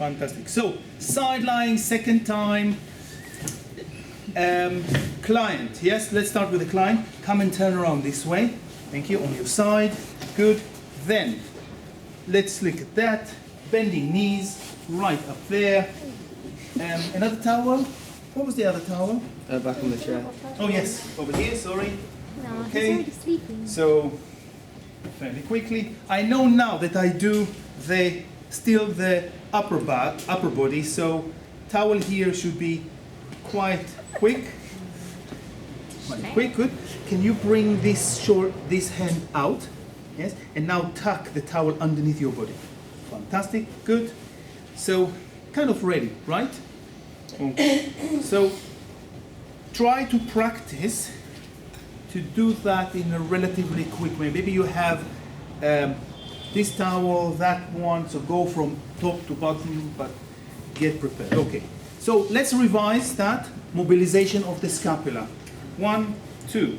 Fantastic. So, side lying, second time. Client, yes, let's start with the client. Come and turn around this way. Thank you, on your side. Good. Then, let's look at that. Bending knees, right up there. Another towel. What was the other towel? Back on the chair. Oh yes, over here, sorry. No, Okay. he's already sleeping. So, fairly quickly. I know now that I do still the upper body, so towel here should be quite quick. Quite quick, good. Can you bring this hand out? Yes, and now tuck the towel underneath your body. Fantastic, good. So, kind of ready, right? Okay. So, try to practice to do that in a relatively quick way. Maybe you have this towel, that one, so go from top to bottom, but get prepared. Okay, so let's revise that mobilization of the scapula. 1, 2.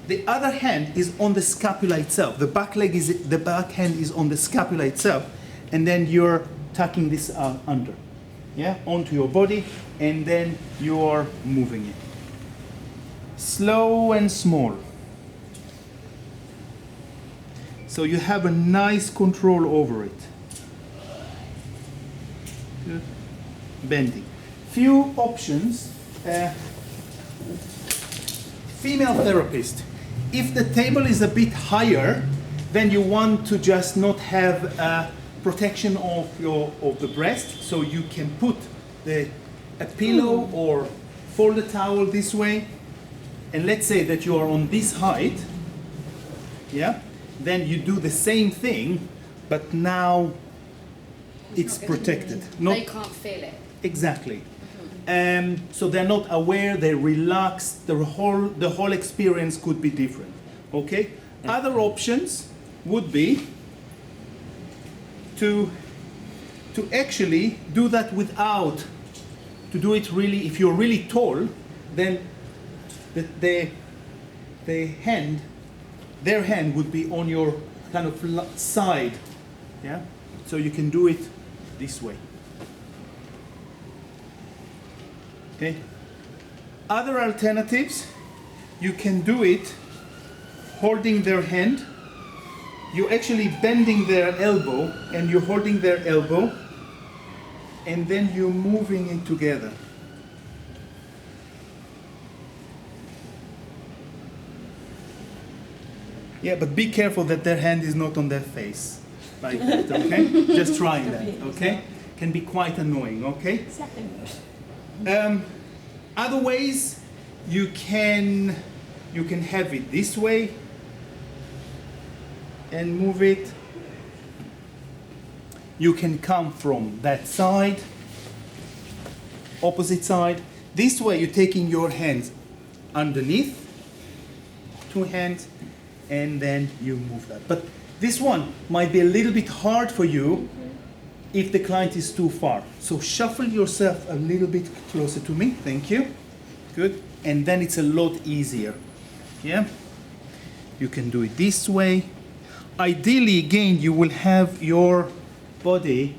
The other hand is on the scapula itself. The back hand is on the scapula itself, and then you're tucking this under, yeah, onto your body, and then you're moving it. Slow and small. So you have a nice control over it. Good. Bending. Few options. Female therapist. If the table is a bit higher, then you want to just not have protection of the breast, so you can put a pillow or fold the towel this way. And let's say that you are on this height, yeah, then you do the same thing, but now it's protected. They can't feel it. Exactly. So they're not aware, they relax, the whole experience could be different, okay? Other options would be to actually do that without, to do it really, if you're really tall, then their hand would be on your kind of side, yeah? So you can do it this way. Okay. Other alternatives, you can do it holding their hand. You're actually bending their elbow and you're holding their elbow, and then you're moving it together. Yeah, but be careful that their hand is not on their face, like that, okay? Just try that, okay? Can be quite annoying, okay? Other ways, you can have it this way and move it. You can come from that side, opposite side. This way, you're taking your hands underneath, 2 hands, and then you move that. But this one might be a little bit hard for you if the client is too far. So shuffle yourself a little bit closer to me. Thank you. Good. And then it's a lot easier. Yeah? You can do it this way. Ideally, again, you will have your body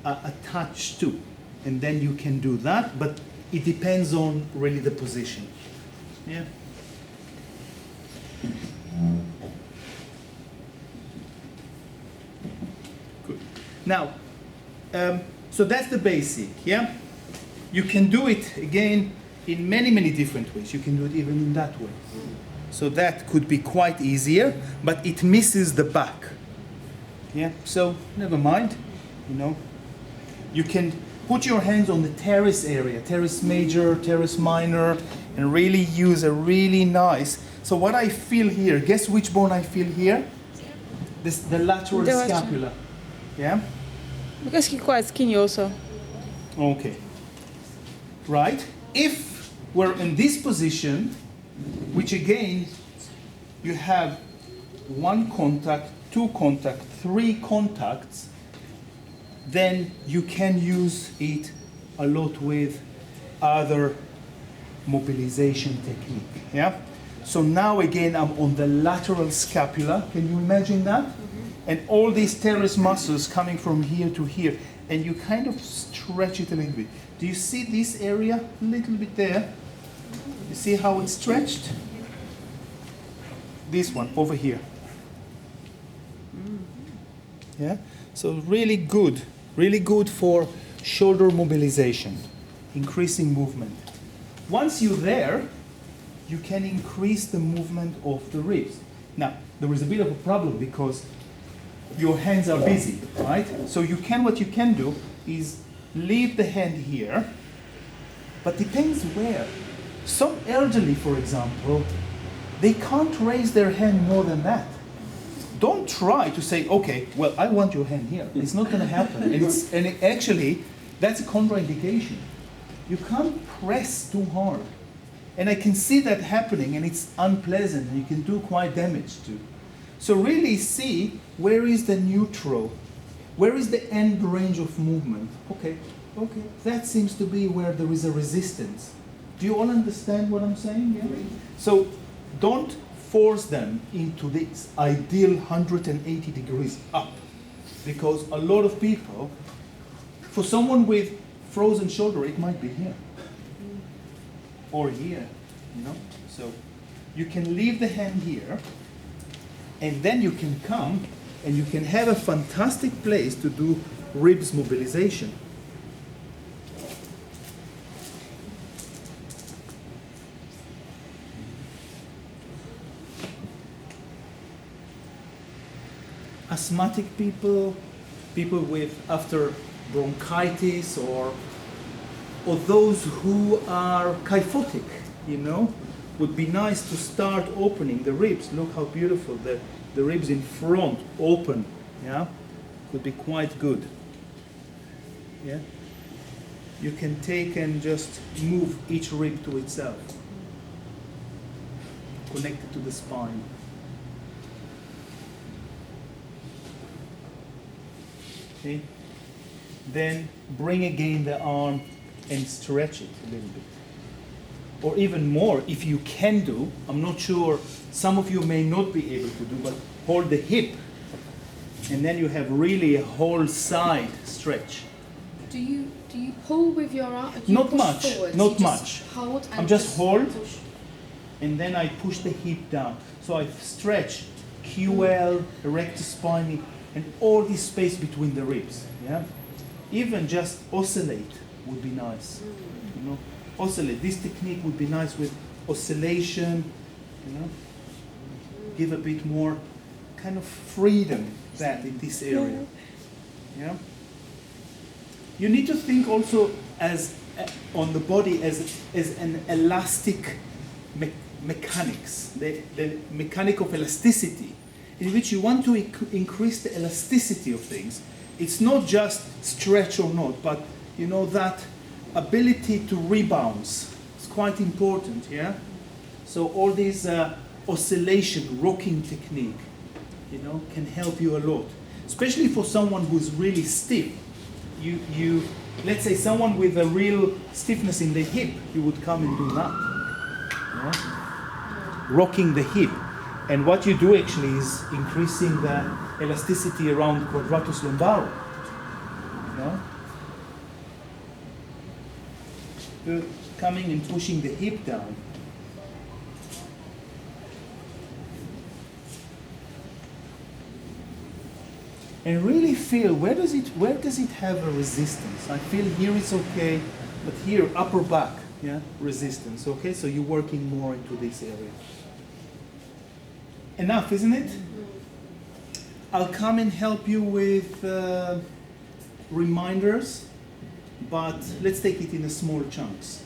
attached to. And then you can do that, but it depends on really the position. Yeah? Good. Now, so that's the basic, yeah? You can do it, again, in many, many different ways. You can do it even in that way. So that could be quite easier, but it misses the back. Yeah, so never mind, you know. You can put your hands on the teres area, teres major, teres minor, and really use a really nice. So what I feel here, guess which bone I feel here? The lateral scapula. Yeah? Because he's quite skinny also. Okay. Right? If we're in this position, which again, you have 1 contact, 2 contact, 3 contacts, then you can use it a lot with other mobilization technique. Yeah? So now again, I'm on the lateral scapula. Can you imagine that? And all these teres muscles coming from here to here. and you kind of stretch it a little bit. Do you see this area a little bit there? You see how it's stretched? This one over here. Yeah? So really good for shoulder mobilization, increasing movement. Once you're there, you can increase the movement of the ribs. Now, there is a bit of a problem because your hands are busy, right? So what you can do is leave the hand here, but depends where. Some elderly, for example, they can't raise their hand more than that. Don't try to say, okay, well, I want your hand here. It's not going to happen. Actually, that's a contraindication. You can't press too hard. And I can see that happening, and it's unpleasant, and you can do quite damage too. So really see where is the neutral, where is the end range of movement. Okay, that seems to be where there is a resistance. Do you all understand what I'm saying? Yeah? So don't force them into this ideal 180 degrees up, because a lot of people, for someone with frozen shoulder, it might be here or here, you know. So you can leave the hand here, and then you can come and you can have a fantastic place to do ribs mobilization. Asthmatic people, people with after bronchitis, or those who are kyphotic, you know, would be nice to start opening the ribs. Look how beautiful the ribs in front open, yeah? Could be quite good, yeah? You can take and just move each rib to itself, connect it to the spine. Okay. Then bring again the arm and stretch it a little bit. Or even more, if you can do, I'm not sure, some of you may not be able to do, but hold the hip, and then you have really a whole side stretch. Do you pull with your arm? Not much, forward, not much. Hold and I'm just hold, push. and then I push the hip down. So I stretch QL, erector spinae, and all this space between the ribs. Yeah, even just oscillate would be nice. You know, oscillate. This technique would be nice with oscillation. You know, give a bit more kind of freedom that in this area. Yeah. You need to think also as on the body as an elastic mechanics, the mechanic of elasticity, in which you want to increase the elasticity of things. It's not just stretch or not, but you know that ability to rebounds is quite important, yeah? So all these oscillation, rocking technique, you know, can help you a lot. Especially for someone who's really stiff. You let's say someone with a real stiffness in the hip, you would come and do that. Yeah? Rocking the hip. And what you do actually is increasing the elasticity around quadratus lumborum. Yeah? Good. Coming and pushing the hip down. And really feel where does it have a resistance? I feel here it's okay, but here upper back, yeah, resistance. Okay, so you're working more into this area. Enough, isn't it? I'll come and help you with reminders, but let's take it in small chunks.